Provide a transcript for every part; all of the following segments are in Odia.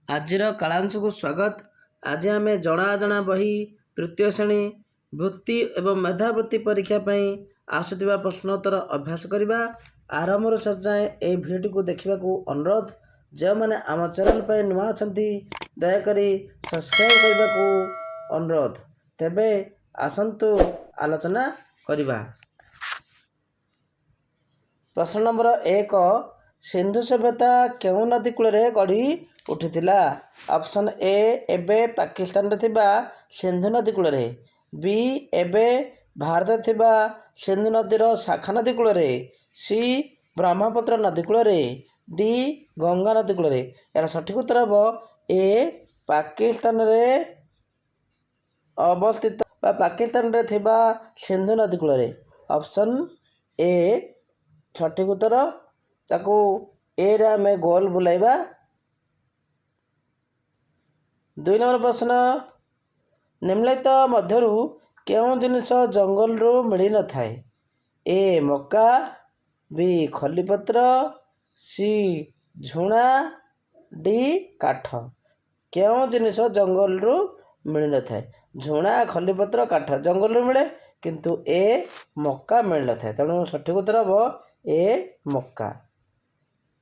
ଆଜିର କାଳାଂଶକୁ ସ୍ୱାଗତ। ଆଜି ଆମେ ଜଣା ଅଜଣା ବହି ତୃତୀୟ ଶ୍ରେଣୀ ବୃତ୍ତି ଏବଂ ମେଧାବୃତ୍ତି ପରୀକ୍ଷା ପାଇଁ ଆସୁଥିବା ପ୍ରଶ୍ନୋତ୍ତର ଅଭ୍ୟାସ କରିବା। ଆରମ୍ଭରୁ ଶେଷ ଯାଏଁ ଏହି ଭିଡ଼ିଓଟିକୁ ଦେଖିବାକୁ ଅନୁରୋଧ। ଯେଉଁମାନେ ଆମ ଚ୍ୟାନେଲ ପାଇଁ ନୂଆ ଅଛନ୍ତି ଦୟାକରି ସବସ୍କ୍ରାଇବ୍ କରିବାକୁ ଅନୁରୋଧ। ତେବେ ଆସନ୍ତୁ ଆଲୋଚନା କରିବା। ପ୍ରଶ୍ନ ନମ୍ବର 1, ସିନ୍ଧୁ ସଭ୍ୟତା କେଉଁ ନଦୀ କୂଳରେ ଗଢ଼ି ଉଠିଥିଲା? ଅପସନ୍ ଏ, ଏବେ ପାକିସ୍ତାନରେ ଥିବା ସିନ୍ଧୁ ନଦୀ କୂଳରେ। ବି, ଏବେ ଭାରତରେ ଥିବା ସିନ୍ଧୁ ନଦୀର ଶାଖା ନଦୀ କୂଳରେ। ସି, ବ୍ରହ୍ମପୁତ୍ର ନଦୀ କୂଳରେ। ଡି, ଗଙ୍ଗା ନଦୀ କୂଳରେ। ଏହାର ସଠିକ୍ ଉତ୍ତର ହେବ ଏ, ପାକିସ୍ତାନରେ ଅବସ୍ଥିତ ବା ପାକିସ୍ତାନରେ ଥିବା ସିନ୍ଧୁ ନଦୀ କୂଳରେ। ଅପସନ୍ ଏ ସଠିକ୍ ଉତ୍ତର। ତାକୁ ଏରେ ଆମେ ଗୋଲ ବୁଲାଇବା। 2 ନମ୍ବର ପ୍ରଶ୍ନ, ନିମ୍ନଲିଖିତ ମଧ୍ୟରୁ କେଉଁ ଜିନିଷ ଜଙ୍ଗଲରୁ ମିଳିନଥାଏ? ଏ, ମକା। ବି, ଖଲିପତ୍ର। ସି, ଝୁଣା। ଡି, କାଠ। କେଉଁ ଜିନିଷ ଜଙ୍ଗଲରୁ ମିଳିନଥାଏ? ଝୁଣା, ଖଲିପତ୍ର, କାଠ ଜଙ୍ଗଲରୁ ମିଳେ, କିନ୍ତୁ ଏ, ମକା ମିଳିନଥାଏ। ତେଣୁ ସଠିକ୍ ଉତ୍ତର ହେବ ଏ, ମକା।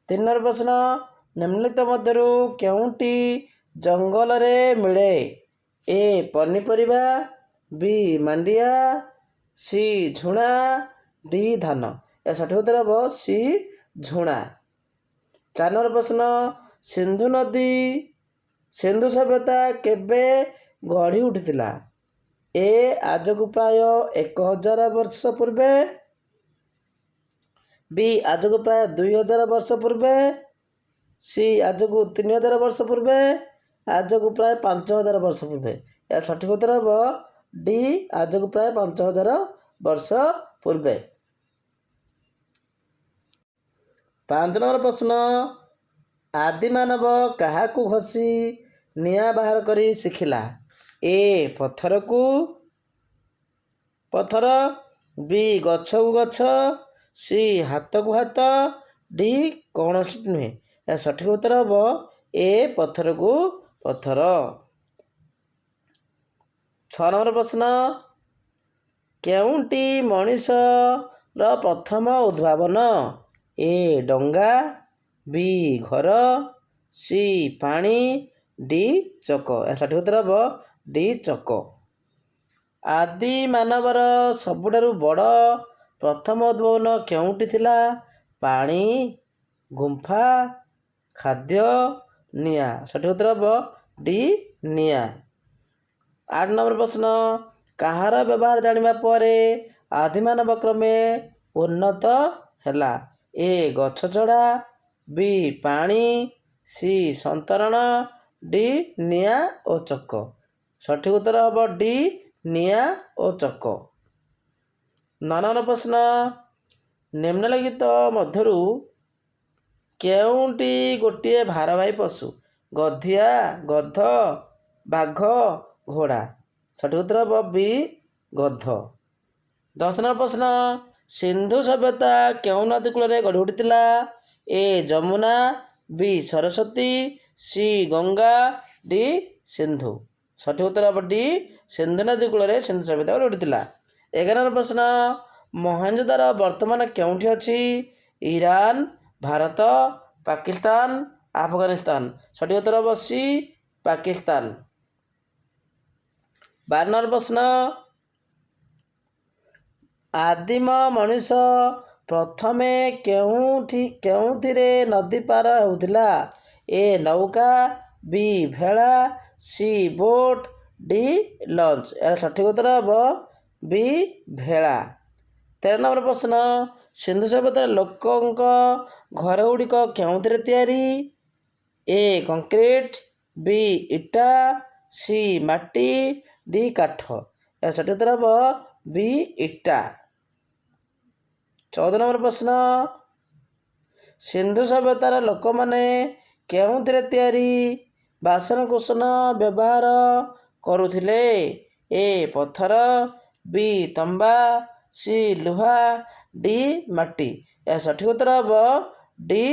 3 ନମ୍ବର ପ୍ରଶ୍ନ, ନିମ୍ନଲିଖିତ ମଧ୍ୟରୁ କେଉଁଟି ଜଙ୍ଗଲରେ ମିଳେ? ଏ, ପନିପରିବା। ବି, ମାଣ୍ଡିଆ। ସି, ଝୁଣା। ଡି, ଧାନ। ଏହା ସଠିକ୍ ଉତ୍ତର ହେବ ସି, ଝୁଣା। 4 ନମ୍ବର ପ୍ରଶ୍ନ, ସିନ୍ଧୁ ସଭ୍ୟତା କେବେ ଗଢ଼ି ଉଠିଥିଲା? ଏ, ଆଜକୁ ପ୍ରାୟ 1000 ବର୍ଷ ପୂର୍ବେ। ବି, ଆଜକୁ ପ୍ରାୟ 2000 ବର୍ଷ ପୂର୍ବେ। ସି, ଆଜକୁ 3000 ବର୍ଷ ପୂର୍ବେ। ଆଜକୁ ପ୍ରାୟ 5000 ବର୍ଷ ପୂର୍ବେ। ଏହା ସଠିକ୍ ଉତ୍ତର ହେବ ଡି, ଆଜକୁ ପ୍ରାୟ 5000 ବର୍ଷ ପୂର୍ବେ। 5 ନମ୍ବର ପ୍ରଶ୍ନ, ଆଦିମାନବ କାହାକୁ ଘଷି ନିଆଁ ବାହାର କରି ଶିଖିଲା? ଏ, ପଥର। ବି, ଗଛକୁ ଗଛ। ସି, ହାତକୁ ହାତ। ଡି, କୌଣସି ନୁହେଁ। ଏହା ସଠିକ୍ ଉତ୍ତର ହେବ ଏ, ପଥରକୁ ପଥର। 6 ନମ୍ବର ପ୍ରଶ୍ନ, କେଉଁଟି ମଣିଷର ପ୍ରଥମ ଉଦ୍ଭାବନ? ଏ, ଡଙ୍ଗା। ବି, ଘର। ସି, ପାଣି। ଡି, ଚକ। ଏହା ସଠିକ୍ ଉତ୍ତର ହେବ ଡି, ଚକ। ଆଦି ମାନବର ସବୁଠାରୁ ବଡ଼ ପ୍ରଥମ ଉଦ୍ଭାବନ କେଉଁଠି ଥିଲା? ପାଣି, ଗୁମ୍ଫା, ଖାଦ୍ୟ, ନିଆଁ। ସଠିକ୍ ଉତ୍ତର ହେବ ଡି, ନିଆଁ। 8 ନମ୍ବର ପ୍ରଶ୍ନ, କାହାର ବ୍ୟବହାର ଜାଣିବା ପରେ ଆଦିମାନବ କ୍ରମେ ଉନ୍ନତ ହେଲା? ଏ, ଗଛ ଚଢ଼ା। ବି, ପାଣି। ସି, ସନ୍ତରଣ। ଡି, ନିଆଁ ଓ ଚକ। ସଠିକ୍ ଉତ୍ତର ହେବ ଡି, ନିଆଁ ଓ ଚକ। 9 ନମ୍ବର ପ୍ରଶ୍ନ, ନିମ୍ନଲିଖିତ ମଧ୍ୟରୁ କେଉଁଟି ଗୋଟିଏ ଭାରବାହୀ ପଶୁ? ଗଧିଆ, ଗଧ, ବାଘ, ଘୋଡ଼ା। ସଠିକ୍ ଉତ୍ତର ହେବ ବି, ଗଧ। 10 ନମ୍ବର ପ୍ରଶ୍ନ, ସିନ୍ଧୁ ସଭ୍ୟତା କେଉଁ ନଦୀ କୂଳରେ ଗଢ଼ି ଉଠିଥିଲା? ଏ, ଯମୁନା। ବି, ସରସ୍ୱତୀ। ସି, ଗଙ୍ଗା। ଡି, ସିନ୍ଧୁ। ସଠିକ୍ ଉତ୍ତର ହେବ ଡି, ସିନ୍ଧୁ ନଦୀ କୂଳରେ ସିନ୍ଧୁ ସଭ୍ୟତା ଗଢ଼ି ଉଠିଥିଲା। 11 ନମ୍ବର ପ୍ରଶ୍ନ, ମହେଞ୍ଜୋଦାରୋ ବର୍ତ୍ତମାନ କେଉଁଠି ଅଛି? ଇରାନ, ଭାରତ, ପାକିସ୍ତାନ, ଆଫଗାନିସ୍ତାନ। ସଠିକ୍ ଉତ୍ତର ହେବ ସି, ପାକିସ୍ତାନ। 12 ନମ୍ବର ପ୍ରଶ୍ନ, ଆଦିମ ମଣିଷ ପ୍ରଥମେ କେଉଁଥିରେ ନଦୀ ପାର ହେଉଥିଲା? ଏ, ନୌକା। ବି, ଭେଳା। C, boat. D, launch. ଏହାର ସଠିକ୍ ଉତ୍ତର ହେବ ବି, ଭେଳା। 13 ନମ୍ବର ପ୍ରଶ୍ନ, ସିନ୍ଧୁ ସଭ୍ୟତାର ଲୋକଙ୍କ ଘରଗୁଡ଼ିକ କେଉଁଥିରେ ତିଆରି? ଏ, କଂକ୍ରିଟ। ବି, ଇଟା। ସି, ମାଟି। ଡି, କାଠ। ଏହାର ସଠିକ୍ ଉତ୍ତର ହେବ ବି, ଇଟା। 14 ନମ୍ବର ପ୍ରଶ୍ନ, ସିନ୍ଧୁ ସଭ୍ୟତାର ଲୋକମାନେ କେଉଁଥିରେ ତିଆରି ବାସନକୁସନ ବ୍ୟବହାର କରୁଥିଲେ? ଏ, ପଥର। ବି, ତମ୍ବା। ସି, ଲୁହା। ଡି, ମାଟି। ଏହା ସଠିକ୍ ଉତ୍ତର ହେବ ଡି,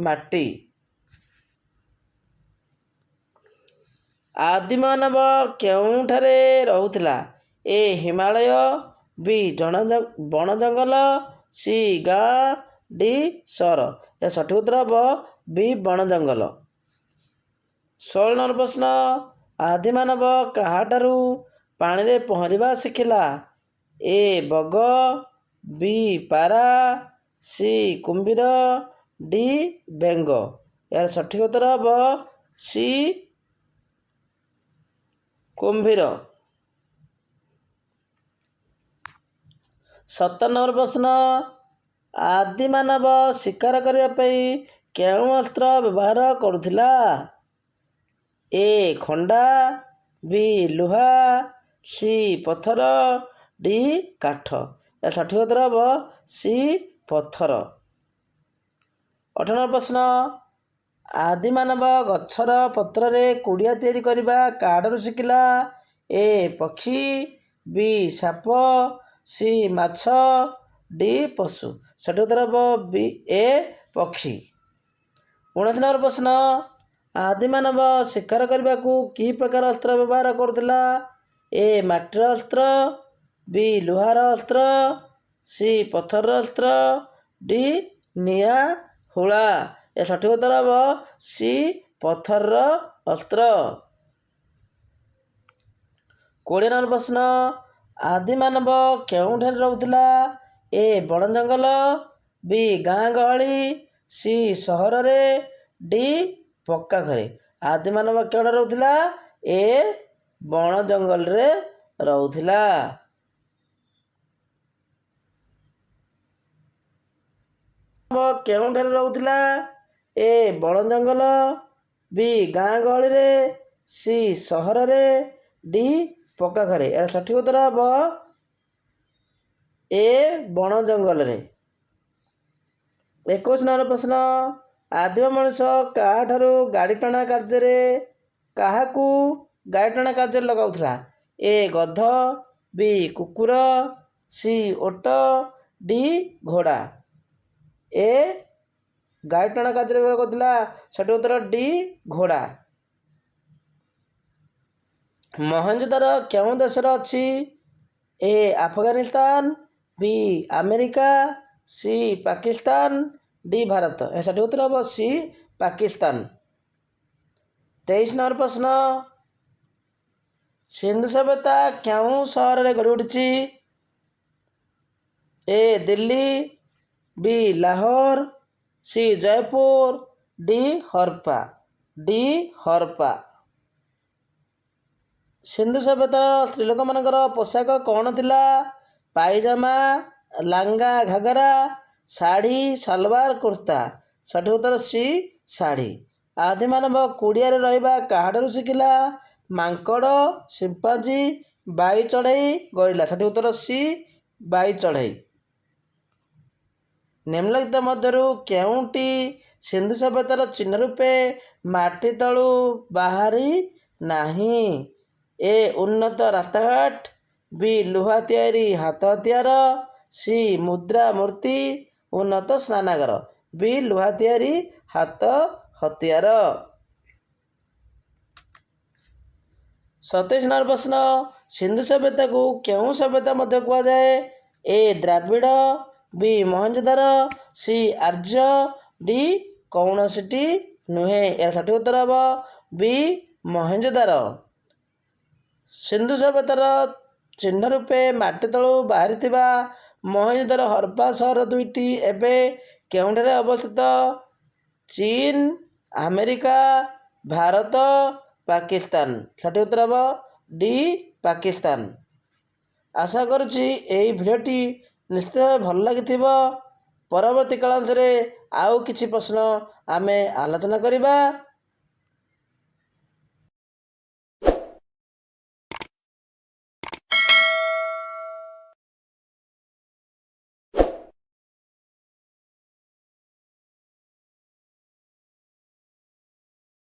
ମାଟି। ଆଦିମାନବ କେଉଁଠାରେ ରହୁଥିଲା? ଏ ହିମାଳୟ, ବି ବଣ ଜଙ୍ଗଲ, ସି ଗାଁ, ଡି ସହର। ଏହା ସଠିକ୍ ଉତ୍ତର ହେବ ବି ବଣ ଜଙ୍ଗଲ। 16 ନମ୍ବର ପ୍ରଶ୍ନ, ଆଦିମାନବ କାହାଠାରୁ ପାଣିରେ ପହଁରିବା ଶିଖିଲା? ଏ ବଗ, ବି ପାରା, ସି କୁମ୍ଭୀର, ଡି ବେଙ୍ଗ। ଏହାର ସଠିକ୍ ଉତ୍ତର ହେବ ସି କୁମ୍ଭୀର। 17 ନମ୍ବର ପ୍ରଶ୍ନ, ଆଦିମାନବ ଶିକାର କରିବା ପାଇଁ କେଉଁ ଅସ୍ତ୍ର ବ୍ୟବହାର କରୁଥିଲା? ଏ ଖଣ୍ଡା, ବି ଲୁହା, ସି ପଥର, ଡି କାଠ। ଏହା ସଠିକ୍ ଉତ୍ତର ହେବ ସି ପଥର। 18 ନମ୍ବର ପ୍ରଶ୍ନ, ଆଦିମାନବ ଗଛର ପତ୍ରରେ କୁଡ଼ିଆ ତିଆରି କରିବା କାହାଠାରୁ ଶିଖିଲା? ଏ ପକ୍ଷୀ, ବି ସାପ, ସି ମାଛ, ଡି ପଶୁ। ସଠିକ୍ ଉତ୍ତର ହେବ ବି ଏ ପକ୍ଷୀ। 19 ନମ୍ବର ପ୍ରଶ୍ନ, ଆଦିମାନବ ଶିକାର କରିବାକୁ କି ପ୍ରକାର ଅସ୍ତ୍ର ବ୍ୟବହାର କରୁଥିଲା? ଏ ମାଟିର ଅସ୍ତ୍ର, ବି ଲୁହାର ଅସ୍ତ୍ର, ସି ପଥରର ଅସ୍ତ୍ର, ଡି ନିଆଁ ହୁଳା। ଏ ସଠିକ୍ ଉତ୍ତର ହେବ ସି ପଥରର ଅସ୍ତ୍ର। 20 ନମ୍ବର ପ୍ରଶ୍ନ, ଆଦିମାନବ କେଉଁଠାରେ ରହୁଥିଲା? ଏ ବଣ ଜଙ୍ଗଲ, ବି ଗାଁ ଗହଳି, ସି ସହରରେ, ଡି ପକ୍କା ଘରେ। ଆଦିମାନବ କେଉଁଠାରେ ରହୁଥିଲା? ଏ ବଣ ଜଙ୍ଗଲରେ ରହୁଥିଲା। କେଉଁଠାରେ ରହୁଥିଲା? ଏ ବଣ ଜଙ୍ଗଲ, ବି ଗାଁ ଗହଳିରେ, ସି ସହରରେ, ଡି ପକ୍କା ଘରେ। ଏହାର ସଠିକ୍ ଉତ୍ତର ହେବ ଏ ବଣ ଜଙ୍ଗଲରେ। 21 ନମ୍ବର ପ୍ରଶ୍ନ, ଆଦିମ ମଣିଷ କାହାକୁ ଗାଡ଼ି ଟଣା କାର୍ଯ୍ୟରେ ଲଗାଉଥିଲା? ଏ ଗଧ, ବି କୁକୁର, ସି ଓଟ, ଡି ଘୋଡ଼ା। ଏ ଗାଡ଼ି ଟଣା କାର୍ଯ୍ୟରେ ବ୍ୟବହାର କରୁଥିଲା। ସଠିକ୍ ଉତ୍ତର ଡି ଘୋଡ଼ା। ମହେଞ୍ଜୋଦାରୋ କେଉଁ ଦେଶରେ ଅଛି? A Afghanistan, B America, C Pakistan, D Bharat. ଏହା ସଠିକ୍ ଉତ୍ତର ହେବ ସି ପାକିସ୍ତାନ। 23 ନମ୍ବର ପ୍ରଶ୍ନ, ସିନ୍ଧୁ ସଭ୍ୟତା କେଉଁ ସହରରେ ଗଢ଼ି ଉଠିଛି? A Delhi, B Lahore, C Jaipur, D Harappa. D Harappa. Sindhu ସଭ୍ୟତାର ସ୍ତ୍ରୀଲୋକମାନଙ୍କର ପୋଷାକ କ'ଣ ଥିଲା? ପାଇଜାମା, ଲାଙ୍ଗା ଘାଘରା, ଶାଢ଼ୀ, ସାଲୱାର, କୁର୍ତ୍ତା। ସଠିକ୍ ଉତ୍ତର ସି ଶାଢ଼ୀ। ଆଦିମାନବ କୁଡ଼ିଆରେ ରହିବା କାହାଠାରୁ ଶିଖିଲା? ମାଙ୍କଡ଼, ସିମ୍ପାଞ୍ଜି, ବାଇ ଚଢ଼େଇ, ଗରିଲା। ସଠିକ୍ ଉତ୍ତର ସି ବାଇ ଚଢ଼େଇ। ନିମ୍ନଲିଖିତ ମଧ୍ୟରୁ କେଉଁଟି ସିନ୍ଧୁ ସଭ୍ୟତାର ଚିହ୍ନ ରୂପେ ମାଟି ତଳୁ ବାହାରି ନାହିଁ? ଏ ଉନ୍ନତ ରାସ୍ତାଘାଟ, ବି ଲୁହା ତିଆରି ହାତ ହତିଆର, ସି ମୁଦ୍ରା ମୂର୍ତ୍ତି, ଉନ୍ନତ ସ୍ନାନାଗାର। ବି ଲୁହା ତିଆରି ହାତ ହତିଆର। 27 ନମ୍ବର ପ୍ରଶ୍ନ, ସିନ୍ଧୁ ସଭ୍ୟତାକୁ କେଉଁ ସଭ୍ୟତା ମଧ୍ୟ କୁହାଯାଏ? ଏ ଦ୍ରାବିଡ଼, ବି ମହେଞ୍ଜୋଦାରୋ, ସି ଆର୍ଯ୍ୟ, ଡି କୌଣସିଟି ନୁହେଁ। ଏହାର ସଠିକ୍ ଉତ୍ତର ହେବ ବି ମହେଞ୍ଜୋଦାରୋ। ସିନ୍ଧୁ ସଭ୍ୟତାର ଚିହ୍ନ ରୂପେ ମାଟି ତଳୁ ବାହାରିଥିବା ମହେଞ୍ଜୋଦାରୋ ହରପ୍ପା ସହର ଦୁଇଟି ଏବେ କେଉଁଠାରେ ଅବସ୍ଥିତ? ଚୀନ, ଆମେରିକା, ଭାରତ, ପାକିସ୍ତାନ। ସଠିକ୍ ଉତ୍ତର ହେବ ଡି ପାକିସ୍ତାନ। ଆଶା କରୁଛି ଏହି ଭିଡ଼ିଓଟି ନିଶ୍ଚିତ ଭାବେ ଭଲ ଲାଗିଥିବ। ପରବର୍ତ୍ତୀ କାଳାଂଶରେ ଆଉ କିଛି ପ୍ରଶ୍ନ ଆମେ ଆଲୋଚନା କରିବା।